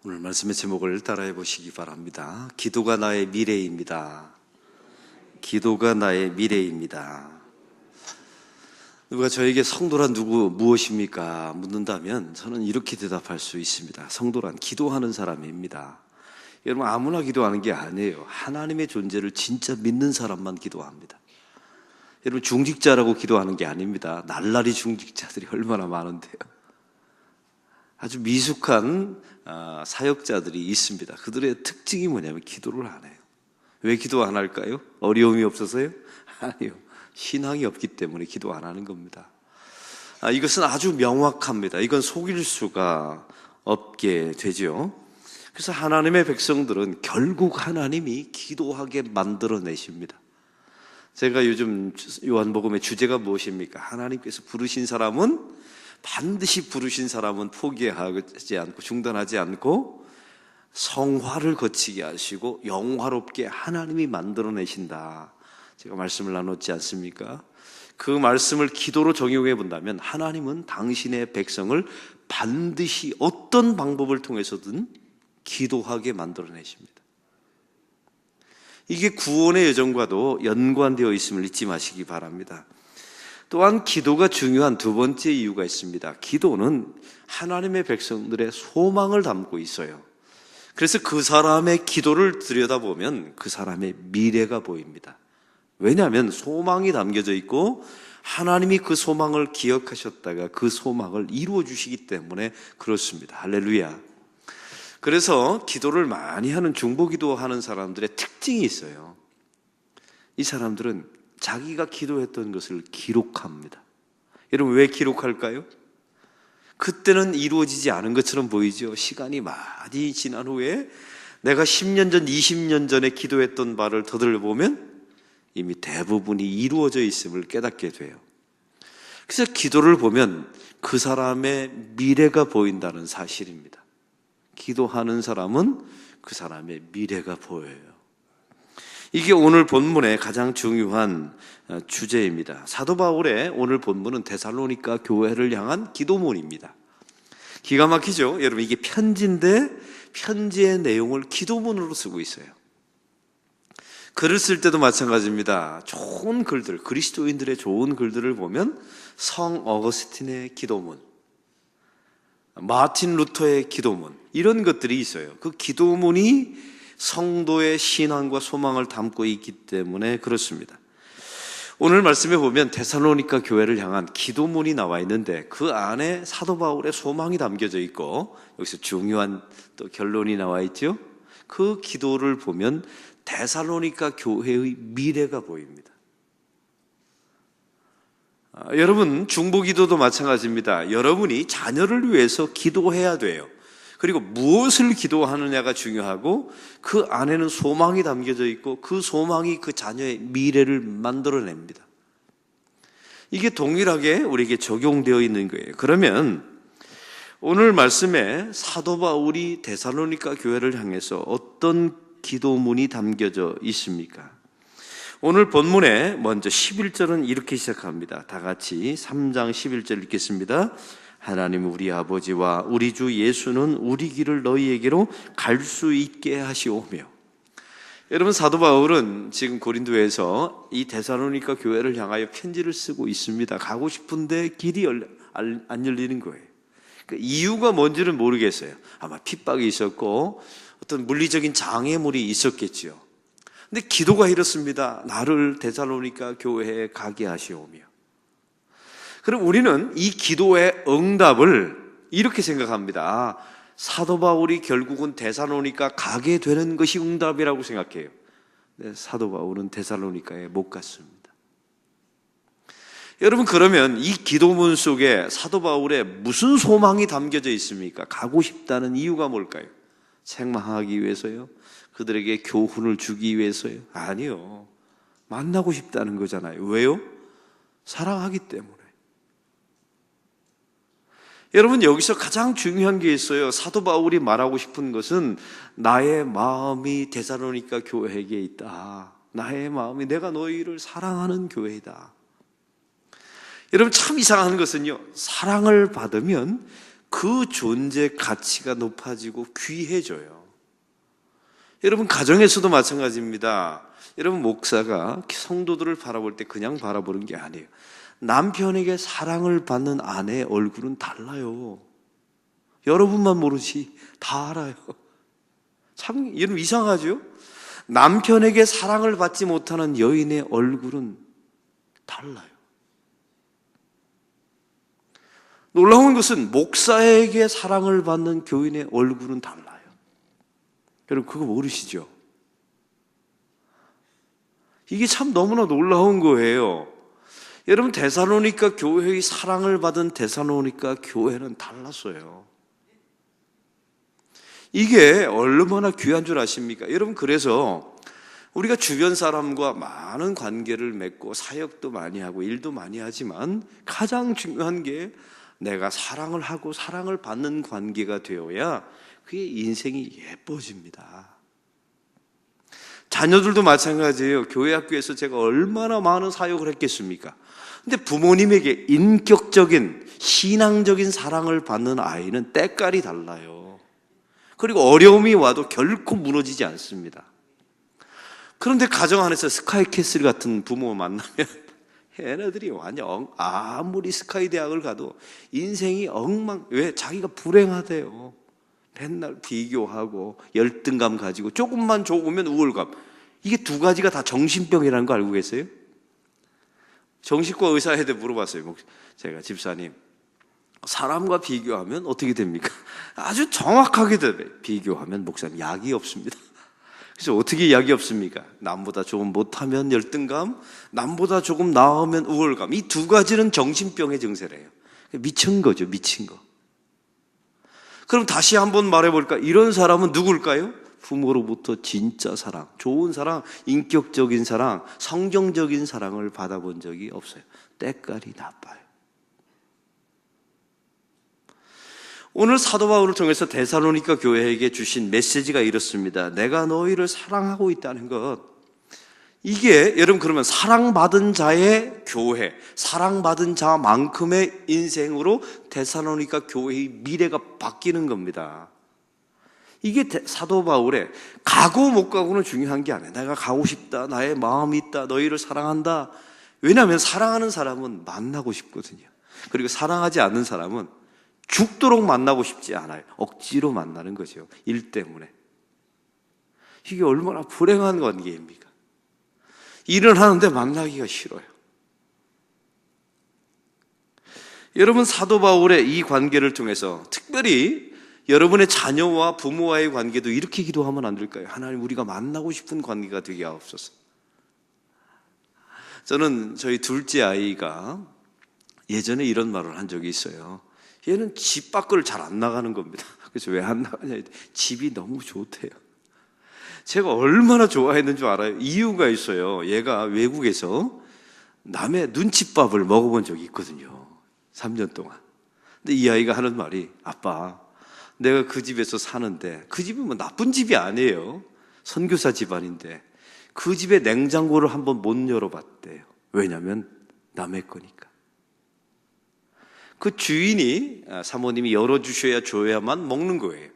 오늘 말씀의 제목을 따라해 보시기 바랍니다. 기도가 나의 미래입니다. 기도가 나의 미래입니다. 누가 저에게 성도란 무엇입니까? 묻는다면 저는 이렇게 대답할 수 있습니다. 성도란 기도하는 사람입니다. 여러분, 아무나 기도하는 게 아니에요. 하나님의 존재를 진짜 믿는 사람만 기도합니다. 여러분, 중직자라고 기도하는 게 아닙니다. 날라리 중직자들이 얼마나 많은데요. 아주 미숙한 사역자들이 있습니다. 그들의 특징이 뭐냐면 기도를 안 해요. 왜 기도 안 할까요? 어려움이 없어서요? 아니요. 신앙이 없기 때문에 기도 안 하는 겁니다. 이것은 아주 명확합니다. 이건 속일 수가 없게 되죠. 그래서 하나님의 백성들은 결국 하나님이 기도하게 만들어내십니다. 제가 요즘 요한복음의 주제가 무엇입니까? 하나님께서 부르신 사람은 반드시 부르신 사람은 포기하지 않고 중단하지 않고 성화를 거치게 하시고 영화롭게 하나님이 만들어내신다. 제가 말씀을 나눴지 않습니까? 그 말씀을 기도로 적용해 본다면 하나님은 당신의 백성을 반드시 어떤 방법을 통해서든 기도하게 만들어내십니다. 이게 구원의 여정과도 연관되어 있음을 잊지 마시기 바랍니다. 또한 기도가 중요한 두 번째 이유가 있습니다. 기도는 하나님의 백성들의 소망을 담고 있어요. 그래서 그 사람의 기도를 들여다보면 그 사람의 미래가 보입니다. 왜냐하면 소망이 담겨져 있고 하나님이 그 소망을 기억하셨다가 그 소망을 이루어 주시기 때문에 그렇습니다. 할렐루야. 그래서 기도를 많이 하는 중보기도 하는 사람들의 특징이 있어요. 이 사람들은 자기가 기도했던 것을 기록합니다. 여러분, 왜 기록할까요? 그때는 이루어지지 않은 것처럼 보이죠. 시간이 많이 지난 후에 내가 10년 전, 20년 전에 기도했던 바를 되돌아보면 이미 대부분이 이루어져 있음을 깨닫게 돼요. 그래서 기도를 보면 그 사람의 미래가 보인다는 사실입니다. 기도하는 사람은 그 사람의 미래가 보여요. 이게 오늘 본문의 가장 중요한 주제입니다. 사도 바울의 오늘 본문은 데살로니가 교회를 향한 기도문입니다. 기가 막히죠? 여러분, 이게 편지인데 편지의 내용을 기도문으로 쓰고 있어요. 글을 쓸 때도 마찬가지입니다. 좋은 글들, 그리스도인들의 좋은 글들을 보면 성 어거스틴의 기도문, 마틴 루터의 기도문, 이런 것들이 있어요. 그 기도문이 성도의 신앙과 소망을 담고 있기 때문에 그렇습니다. 오늘 말씀에 보면 데살로니가 교회를 향한 기도문이 나와 있는데 그 안에 사도 바울의 소망이 담겨져 있고 여기서 중요한 또 결론이 나와 있죠. 그 기도를 보면 데살로니가 교회의 미래가 보입니다. 여러분, 중보기도도 마찬가지입니다. 여러분이 자녀를 위해서 기도해야 돼요. 그리고 무엇을 기도하느냐가 중요하고 그 안에는 소망이 담겨져 있고 그 소망이 그 자녀의 미래를 만들어냅니다. 이게 동일하게 우리에게 적용되어 있는 거예요. 그러면 오늘 말씀에 사도 바울이 데살로니가 교회를 향해서 어떤 기도문이 담겨져 있습니까? 오늘 본문에 먼저 11절은 이렇게 시작합니다. 다 같이 3장 11절 읽겠습니다. 하나님 우리 아버지와 우리 주 예수는 우리 길을 너희에게로 갈 수 있게 하시오며. 여러분, 사도 바울은 지금 고린도에서 이 데살로니가 교회를 향하여 편지를 쓰고 있습니다. 가고 싶은데 길이 안 열리는 거예요. 그 이유가 뭔지는 모르겠어요. 아마 핍박이 있었고 어떤 물리적인 장애물이 있었겠죠. 근데 기도가 이렇습니다. 나를 데살로니가 교회에 가게 하시오며. 그럼 우리는 이 기도의 응답을 이렇게 생각합니다. 사도 바울이 결국은 데살로니가 가게 되는 것이 응답이라고 생각해요. 네, 사도 바울은 데살로니가에 못 갔습니다. 여러분, 그러면 이 기도문 속에 사도 바울의 무슨 소망이 담겨져 있습니까? 가고 싶다는 이유가 뭘까요? 책망하기 위해서요? 그들에게 교훈을 주기 위해서요? 아니요. 만나고 싶다는 거잖아요. 왜요? 사랑하기 때문에. 여러분, 여기서 가장 중요한 게 있어요. 사도 바울이 말하고 싶은 것은 나의 마음이 데살로니가 교회에게 있다. 나의 마음이 내가 너희를 사랑하는 교회이다. 여러분, 참 이상한 것은요, 사랑을 받으면 그 존재 가치가 높아지고 귀해져요. 여러분, 가정에서도 마찬가지입니다. 여러분, 목사가 성도들을 바라볼 때 그냥 바라보는 게 아니에요. 남편에게 사랑을 받는 아내의 얼굴은 달라요. 여러분만 모르지 다 알아요. 참 여러분 이상하죠? 남편에게 사랑을 받지 못하는 여인의 얼굴은 달라요. 놀라운 것은 목사에게 사랑을 받는 교인의 얼굴은 달라요. 여러분 그거 모르시죠? 이게 참 너무나 놀라운 거예요. 여러분 데살로니가 교회의 사랑을 받은 데살로니가 교회는 달랐어요. 이게 얼마나 귀한 줄 아십니까? 여러분 그래서 우리가 주변 사람과 많은 관계를 맺고 사역도 많이 하고 일도 많이 하지만 가장 중요한 게 내가 사랑을 하고 사랑을 받는 관계가 되어야 그의 인생이 예뻐집니다. 자녀들도 마찬가지예요. 교회 학교에서 제가 얼마나 많은 사역을 했겠습니까? 근데 부모님에게 인격적인 신앙적인 사랑을 받는 아이는 때깔이 달라요. 그리고 어려움이 와도 결코 무너지지 않습니다. 그런데 가정 안에서 스카이캐슬 같은 부모 만나면 얘네들이 완전 아무리 스카이 대학을 가도 인생이 왜? 자기가 불행하대요. 맨날 비교하고 열등감 가지고 조금만 좋으면 우울감. 이게 두 가지가 다 정신병이라는 거 알고 계세요? 정신과 의사한테 물어봤어요. 제가 집사님 사람과 비교하면 어떻게 됩니까? 아주 정확하게 돼요. 비교하면 목사님 약이 없습니다. 그래서 어떻게 약이 없습니까? 남보다 조금 못하면 열등감, 남보다 조금 나으면 우울감. 이 두 가지는 정신병의 증세래요. 미친 거죠, 미친 거. 그럼 다시 한번 말해볼까? 이런 사람은 누굴까요? 부모로부터 진짜 사랑, 좋은 사랑, 인격적인 사랑, 성경적인 사랑을 받아본 적이 없어요. 때깔이 나빠요. 오늘 사도 바울을 통해서 데살로니가 교회에게 주신 메시지가 이렇습니다. 내가 너희를 사랑하고 있다는 것. 이게 여러분 그러면 사랑받은 자의 교회, 사랑받은 자만큼의 인생으로 데살로니가 교회의 미래가 바뀌는 겁니다. 이게 사도 바울의 가고 못 가고는 중요한 게 아니에요. 내가 가고 싶다, 나의 마음이 있다, 너희를 사랑한다. 왜냐하면 사랑하는 사람은 만나고 싶거든요. 그리고 사랑하지 않는 사람은 죽도록 만나고 싶지 않아요. 억지로 만나는 거죠. 일 때문에. 이게 얼마나 불행한 관계입니까? 일을 하는데 만나기가 싫어요. 여러분 사도 바울의 이 관계를 통해서 특별히 여러분의 자녀와 부모와의 관계도 이렇게 기도하면 안 될까요? 하나님 우리가 만나고 싶은 관계가 되게 하옵소서. 저는 저희 둘째 아이가 예전에 이런 말을 한 적이 있어요. 얘는 집 밖을 잘 안 나가는 겁니다. 그래서 왜 안 나가냐? 집이 너무 좋대요. 제가 얼마나 좋아했는 줄 알아요? 이유가 있어요. 얘가 외국에서 남의 눈칫밥을 먹어본 적이 있거든요. 3년 동안. 근데 이 아이가 하는 말이 아빠 내가 그 집에서 사는데 그 집은 뭐 나쁜 집이 아니에요. 선교사 집안인데 그 집의 냉장고를 한번 못 열어봤대요. 왜냐하면 남의 거니까. 그 주인이 사모님이 열어주셔야 줘야만 먹는 거예요.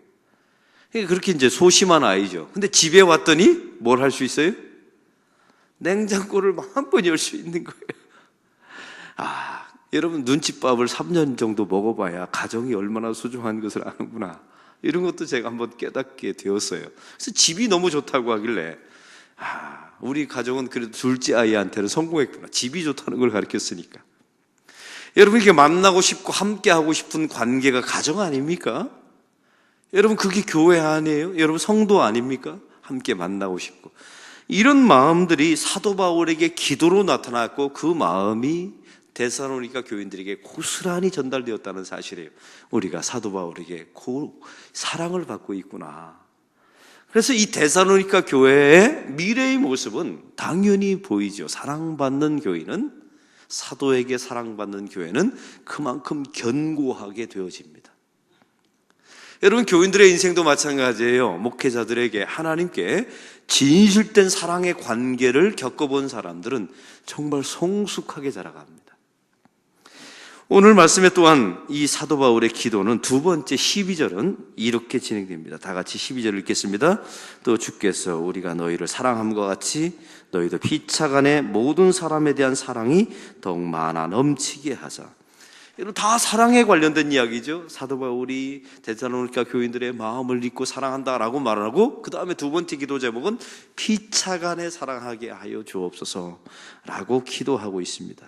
그렇게 이제 소심한 아이죠. 근데 집에 왔더니 뭘 할 수 있어요? 냉장고를 한 번 열 수 있는 거예요. 여러분 눈칫밥을 3년 정도 먹어봐야 가정이 얼마나 소중한 것을 아는구나. 이런 것도 제가 한번 깨닫게 되었어요. 그래서 집이 너무 좋다고 하길래 우리 가정은 그래도 둘째 아이한테는 성공했구나. 집이 좋다는 걸 가르쳤으니까. 여러분 이렇게 만나고 싶고 함께 하고 싶은 관계가 가정 아닙니까? 여러분 그게 교회 아니에요? 여러분 성도 아닙니까? 함께 만나고 싶고 이런 마음들이 사도 바울에게 기도로 나타났고 그 마음이 데살로니가 교인들에게 고스란히 전달되었다는 사실이에요. 우리가 사도 바울에게 사랑을 받고 있구나. 그래서 이 데살로니가 교회의 미래의 모습은 당연히 보이죠. 사랑받는 교인은 사도에게 사랑받는 교회는 그만큼 견고하게 되어집니다. 여러분 교인들의 인생도 마찬가지예요. 목회자들에게 하나님께 진실된 사랑의 관계를 겪어본 사람들은 정말 성숙하게 자라갑니다. 오늘 말씀에 또한 이 사도 바울의 기도는 두 번째 12절은 이렇게 진행됩니다. 다 같이 12절 읽겠습니다. 또 주께서 우리가 너희를 사랑함과 같이 너희도 피차간에 모든 사람에 대한 사랑이 더욱 많아 넘치게 하자. 이런 다 사랑에 관련된 이야기죠. 사도 바울이 데살로니가 교인들의 마음을 잊고 사랑한다라고 말하고 그 다음에 두 번째 기도 제목은 피차간에 사랑하게 하여 주옵소서라고 기도하고 있습니다.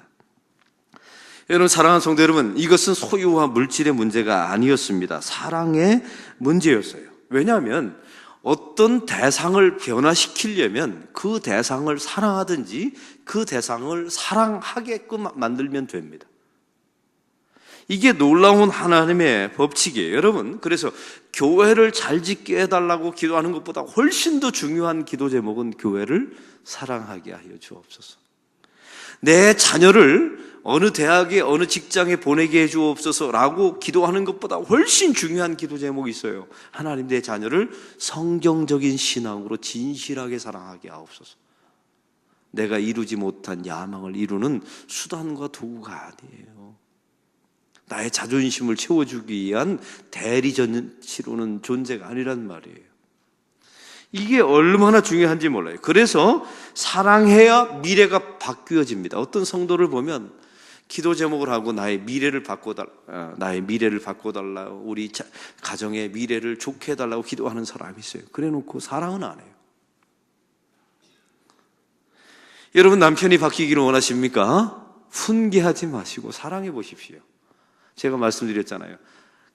여러분, 사랑하는 성도 여러분, 이것은 소유와 물질의 문제가 아니었습니다. 사랑의 문제였어요. 왜냐하면 어떤 대상을 변화시키려면 그 대상을 사랑하든지 그 대상을 사랑하게끔 만들면 됩니다. 이게 놀라운 하나님의 법칙이에요. 여러분, 그래서 교회를 잘 짓게 해달라고 기도하는 것보다 훨씬 더 중요한 기도 제목은 교회를 사랑하게 하여 주옵소서. 내 자녀를 어느 대학에 어느 직장에 보내게 해 주옵소서라고 기도하는 것보다 훨씬 중요한 기도 제목이 있어요. 하나님, 내 자녀를 성경적인 신앙으로 진실하게 사랑하게 하옵소서. 내가 이루지 못한 야망을 이루는 수단과 도구가 아니에요. 나의 자존심을 채워주기 위한 대리전 치르는 존재가 아니란 말이에요. 이게 얼마나 중요한지 몰라요. 그래서 사랑해야 미래가 바뀌어집니다. 어떤 성도를 보면 기도 제목을 하고 나의 미래를 바꿔달라, 우리 가정의 미래를 좋게 해달라고 기도하는 사람이 있어요. 그래 놓고 사랑은 안 해요. 여러분, 남편이 바뀌기를 원하십니까? 훈계하지 마시고 사랑해 보십시오. 제가 말씀드렸잖아요.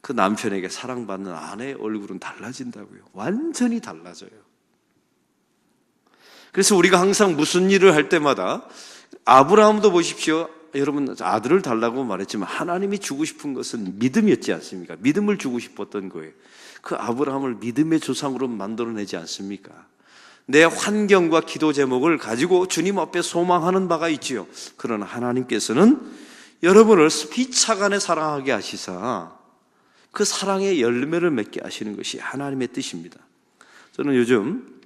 그 남편에게 사랑받는 아내의 얼굴은 달라진다고요. 완전히 달라져요. 그래서 우리가 항상 무슨 일을 할 때마다 아브라함도 보십시오. 여러분, 아들을 달라고 말했지만 하나님이 주고 싶은 것은 믿음이었지 않습니까? 믿음을 주고 싶었던 거예요. 그 아브라함을 믿음의 조상으로 만들어내지 않습니까? 내 환경과 기도 제목을 가지고 주님 앞에 소망하는 바가 있지요. 그러나 하나님께서는 여러분을 피차간에 사랑하게 하시사 그 사랑의 열매를 맺게 하시는 것이 하나님의 뜻입니다. 저는 요즘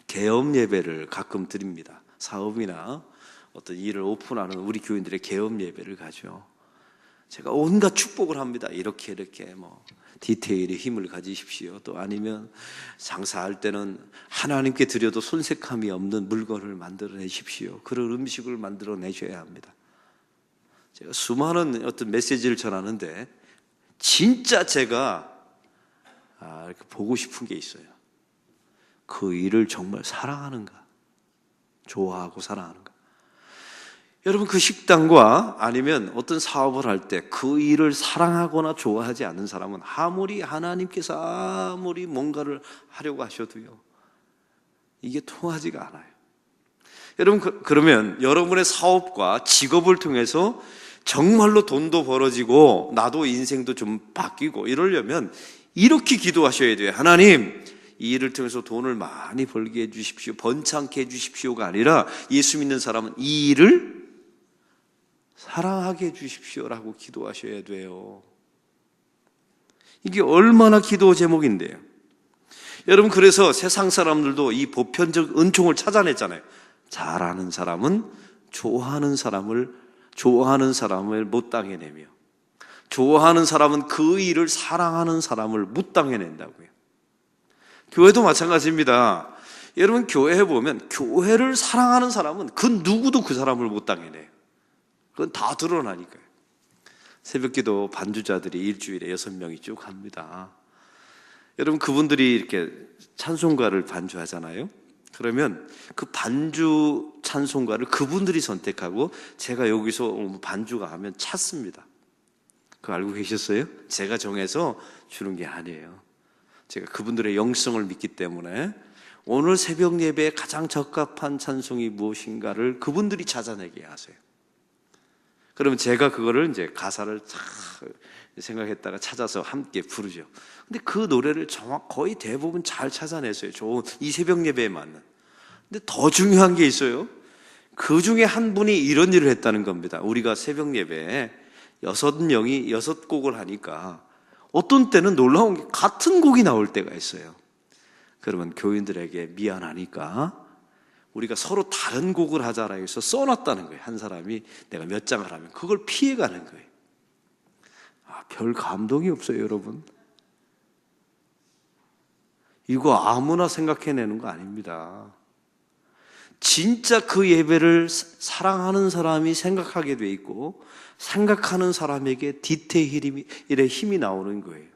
개업 예배를 가끔 드립니다. 사업이나 어떤 일을 오픈하는 우리 교인들의 개업 예배를 가죠. 제가 온갖 축복을 합니다. 이렇게 디테일에 힘을 가지십시오. 또 아니면 장사할 때는 하나님께 드려도 손색함이 없는 물건을 만들어내십시오. 그런 음식을 만들어내셔야 합니다. 제가 수많은 어떤 메시지를 전하는데 진짜 제가 이렇게 보고 싶은 게 있어요. 그 일을 정말 사랑하는가? 좋아하고 사랑하는가? 여러분, 그 식당과 아니면 어떤 사업을 할 때 그 일을 사랑하거나 좋아하지 않는 사람은 아무리 하나님께서 아무리 뭔가를 하려고 하셔도요, 이게 통하지가 않아요. 여러분, 그러면 여러분의 사업과 직업을 통해서 정말로 돈도 벌어지고 나도 인생도 좀 바뀌고 이러려면 이렇게 기도하셔야 돼요. 하나님, 이 일을 통해서 돈을 많이 벌게 해주십시오, 번창케 해주십시오가 아니라 예수 믿는 사람은 이 일을 사랑하게 해주십시오라고 기도하셔야 돼요. 이게 얼마나 기도 제목인데요. 여러분, 그래서 세상 사람들도 이 보편적 은총을 찾아냈잖아요. 잘하는 사람은 좋아하는 사람을 못 당해내며, 좋아하는 사람은 그 일을 사랑하는 사람을 못 당해낸다고요. 교회도 마찬가지입니다. 여러분, 교회에 보면 교회를 사랑하는 사람은 그 누구도 그 사람을 못 당해내요. 그건 다 드러나니까요. 새벽기도 반주자들이 일주일에 6명이 쭉 합니다. 여러분, 그분들이 이렇게 찬송가를 반주하잖아요. 그러면 그 반주 찬송가를 그분들이 선택하고 제가 여기서 반주가 하면 찾습니다. 그거 알고 계셨어요? 제가 정해서 주는 게 아니에요. 제가 그분들의 영성을 믿기 때문에 오늘 새벽 예배에 가장 적합한 찬송이 무엇인가를 그분들이 찾아내게 하세요. 그러면 제가 그거를 이제 가사를 생각했다가 찾아서 함께 부르죠. 근데 그 노래를 거의 대부분 잘 찾아냈어요. 좋은 이 새벽 예배에 맞는. 근데 더 중요한 게 있어요. 그 중에 한 분이 이런 일을 했다는 겁니다. 우리가 새벽 예배에 6명이 6곡을 하니까 어떤 때는 놀라운 게 같은 곡이 나올 때가 있어요. 그러면 교인들에게 미안하니까 우리가 서로 다른 곡을 하자라 해서 써놨다는 거예요. 한 사람이 내가 몇 장을 하면 그걸 피해가는 거예요. 별 감동이 없어요, 여러분. 이거 아무나 생각해내는 거 아닙니다. 진짜 그 예배를 사랑하는 사람이 생각하게 돼 있고 생각하는 사람에게 디테일의 힘이 나오는 거예요.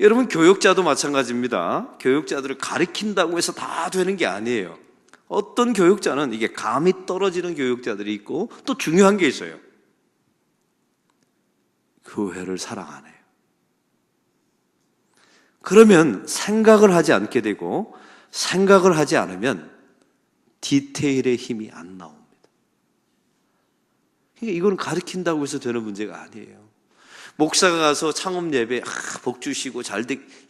여러분, 교육자도 마찬가지입니다. 교육자들을 가르친다고 해서 다 되는 게 아니에요. 어떤 교육자는 이게 감이 떨어지는 교육자들이 있고 또 중요한 게 있어요. 교회를 사랑하네요. 그러면 생각을 하지 않게 되고 생각을 하지 않으면 디테일의 힘이 안 나옵니다. 이건 가르친다고 해서 되는 문제가 아니에요. 목사가 가서 창업 예배 복 주시고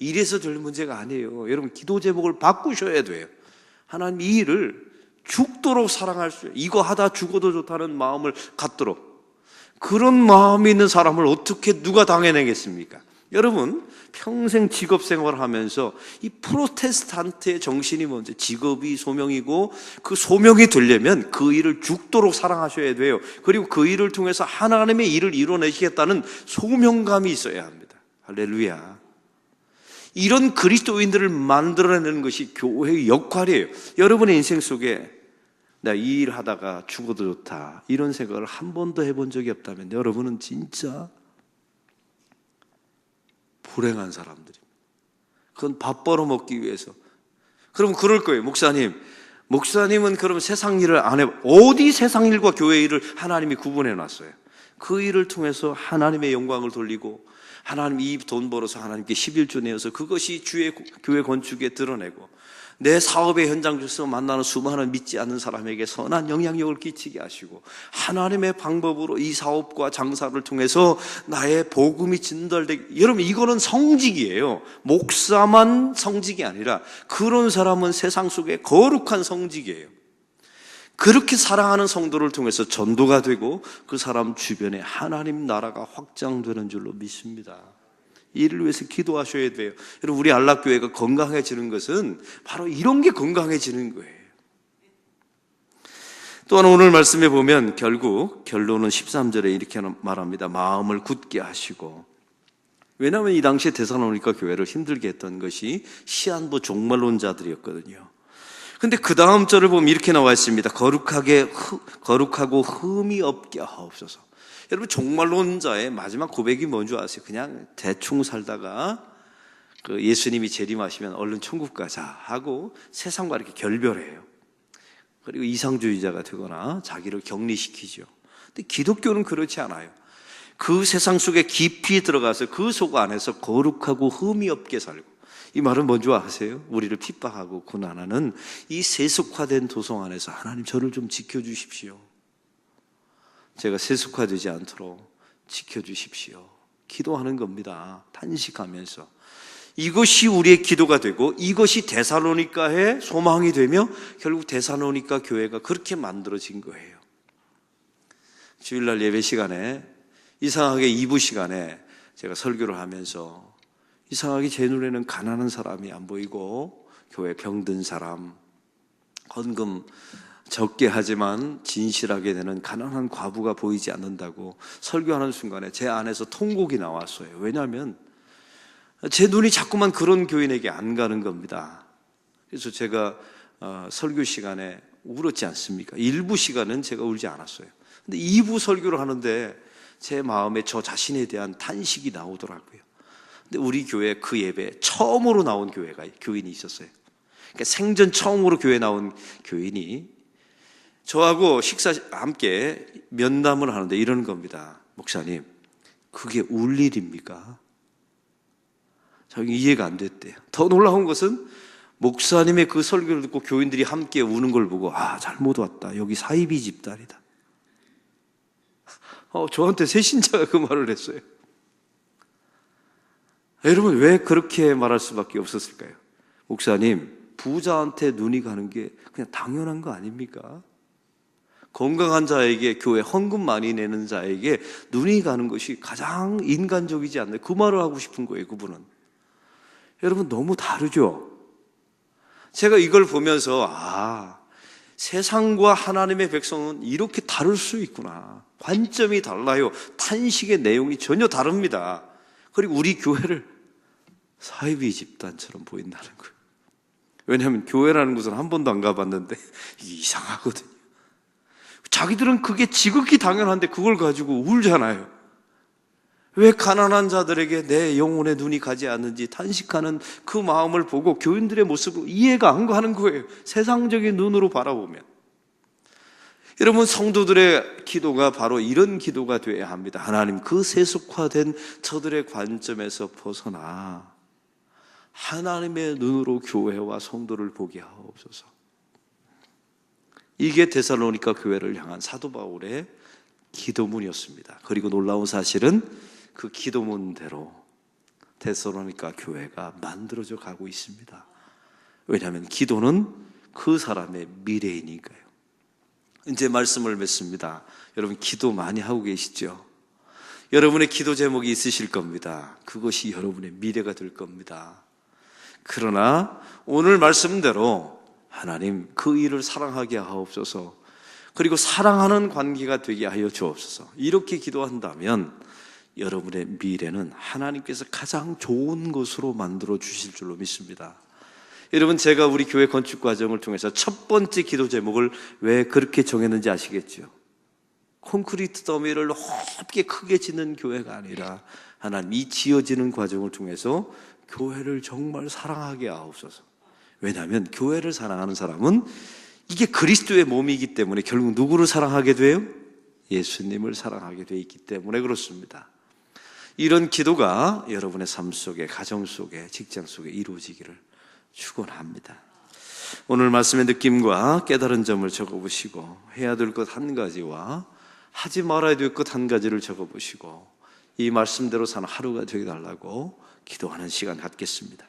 이래서 될 문제가 아니에요. 여러분, 기도 제목을 바꾸셔야 돼요. 하나님 이 일을 죽도록 사랑할 수, 이거 하다 죽어도 좋다는 마음을 갖도록. 그런 마음이 있는 사람을 어떻게 누가 당해내겠습니까? 여러분, 평생 직업 생활을 하면서 이 프로테스탄트의 정신이 먼저 직업이 소명이고 그 소명이 되려면 그 일을 죽도록 사랑하셔야 돼요. 그리고 그 일을 통해서 하나님의 일을 이뤄내시겠다는 소명감이 있어야 합니다. 할렐루야. 이런 그리스도인들을 만들어내는 것이 교회의 역할이에요. 여러분의 인생 속에 나 이 일 하다가 죽어도 좋다 이런 생각을 한 번도 해본 적이 없다면 여러분은 진짜 불행한 사람들입니다. 그건 밥 벌어먹기 위해서. 그러면 그럴 거예요. 목사님은 그럼 세상 일을 안 해. 어디 세상 일과 교회 일을 하나님이 구분해 놨어요. 그 일을 통해서 하나님의 영광을 돌리고 하나님 이 돈 벌어서 하나님께 11조 내어서 그것이 주의 교회 건축에 드러내고 내 사업의 현장에서 만나는 수많은 믿지 않는 사람에게 선한 영향력을 끼치게 하시고 하나님의 방법으로 이 사업과 장사를 통해서 나의 복음이 진달되게. 여러분, 이거는 성직이에요. 목사만 성직이 아니라 그런 사람은 세상 속에 거룩한 성직이에요. 그렇게 사랑하는 성도를 통해서 전도가 되고 그 사람 주변에 하나님 나라가 확장되는 줄로 믿습니다. 이를 위해서 기도하셔야 돼요. 여러분, 우리 안락교회가 건강해지는 것은 바로 이런 게 건강해지는 거예요. 또한 오늘 말씀에 보면 결국 결론은 13절에 이렇게 말합니다. 마음을 굳게 하시고. 왜냐하면 이 당시에 데살로니가 교회를 힘들게 했던 것이 시한부 종말론자들이었거든요. 근데 그 다음 절을 보면 이렇게 나와 있습니다. 거룩하고 흠이 없게 하옵소서. 여러분, 종말론자의 마지막 고백이 뭔지 아세요? 그냥 대충 살다가 그 예수님이 재림하시면 얼른 천국 가자 하고 세상과 이렇게 결별해요. 그리고 이상주의자가 되거나 자기를 격리시키죠. 근데 기독교는 그렇지 않아요. 그 세상 속에 깊이 들어가서 그 속 안에서 거룩하고 흠이 없게 살고. 이 말은 뭔지 아세요? 우리를 핍박하고 고난하는 이 세속화된 도성 안에서 하나님 저를 좀 지켜주십시오. 제가 세속화되지 않도록 지켜주십시오. 기도하는 겁니다. 탄식하면서. 이것이 우리의 기도가 되고 이것이 데살로니가의 소망이 되며 결국 데살로니가 교회가 그렇게 만들어진 거예요. 주일날 예배 시간에 이상하게 2부 시간에 제가 설교를 하면서 이상하게 제 눈에는 가난한 사람이 안 보이고 교회 병든 사람, 헌금 적게 하지만 진실하게 되는 가난한 과부가 보이지 않는다고 설교하는 순간에 제 안에서 통곡이 나왔어요. 왜냐하면 제 눈이 자꾸만 그런 교인에게 안 가는 겁니다. 그래서 제가 설교 시간에 울었지 않습니까? 1부 시간은 제가 울지 않았어요. 근데 2부 설교를 하는데 제 마음에 저 자신에 대한 탄식이 나오더라고요. 근데 우리 교회 그 예배에 처음으로 나온 교인이 있었어요. 그러니까 생전 처음으로 교회 나온 교인이 저하고 함께 면담을 하는데 이러는 겁니다. 목사님, 그게 울 일입니까? 자기 이해가 안 됐대요. 더 놀라운 것은 목사님의 그 설교를 듣고 교인들이 함께 우는 걸 보고 잘못 왔다. 여기 사이비 집단이다. 저한테 새신자가 그 말을 했어요. 여러분, 왜 그렇게 말할 수밖에 없었을까요? 목사님, 부자한테 눈이 가는 게 그냥 당연한 거 아닙니까? 건강한 자에게, 교회 헌금 많이 내는 자에게 눈이 가는 것이 가장 인간적이지 않나요? 그 말을 하고 싶은 거예요, 그분은. 여러분, 너무 다르죠? 제가 이걸 보면서 세상과 하나님의 백성은 이렇게 다를 수 있구나. 관점이 달라요. 탄식의 내용이 전혀 다릅니다. 그리고 우리 교회를 사이비 집단처럼 보인다는 거예요. 왜냐하면 교회라는 곳은 한 번도 안 가봤는데 이게 이상하거든요. 자기들은 그게 지극히 당연한데 그걸 가지고 울잖아요. 왜 가난한 자들에게 내 영혼의 눈이 가지 않는지 탄식하는 그 마음을 보고 교인들의 모습으로 이해가 안 가는 거예요. 세상적인 눈으로 바라보면. 여러분, 성도들의 기도가 바로 이런 기도가 되어야 합니다. 하나님, 그 세속화된 저들의 관점에서 벗어나 하나님의 눈으로 교회와 성도를 보게 하옵소서. 이게 데살로니가 교회를 향한 사도 바울의 기도문이었습니다. 그리고 놀라운 사실은 그 기도문대로 데살로니가 교회가 만들어져 가고 있습니다. 왜냐하면 기도는 그 사람의 미래이니까요. 이제 말씀을 맺습니다. 여러분, 기도 많이 하고 계시죠? 여러분의 기도 제목이 있으실 겁니다. 그것이 여러분의 미래가 될 겁니다. 그러나 오늘 말씀대로 하나님, 그 일을 사랑하게 하옵소서. 그리고 사랑하는 관계가 되게 하여 주옵소서. 이렇게 기도한다면 여러분의 미래는 하나님께서 가장 좋은 것으로 만들어 주실 줄로 믿습니다. 여러분, 제가 우리 교회 건축 과정을 통해서 첫 번째 기도 제목을 왜 그렇게 정했는지 아시겠죠? 콘크리트 더미를 높게 크게 짓는 교회가 아니라 하나님, 이 지어지는 과정을 통해서 교회를 정말 사랑하게 하옵소서. 왜냐하면 교회를 사랑하는 사람은 이게 그리스도의 몸이기 때문에 결국 누구를 사랑하게 돼요? 예수님을 사랑하게 돼 있기 때문에 그렇습니다. 이런 기도가 여러분의 삶 속에, 가정 속에, 직장 속에 이루어지기를 축원합니다. 오늘 말씀의 느낌과 깨달은 점을 적어보시고 해야 될 것 한 가지와 하지 말아야 될 것 한 가지를 적어보시고 이 말씀대로 사는 하루가 되게 달라고 기도하는 시간 갖겠습니다.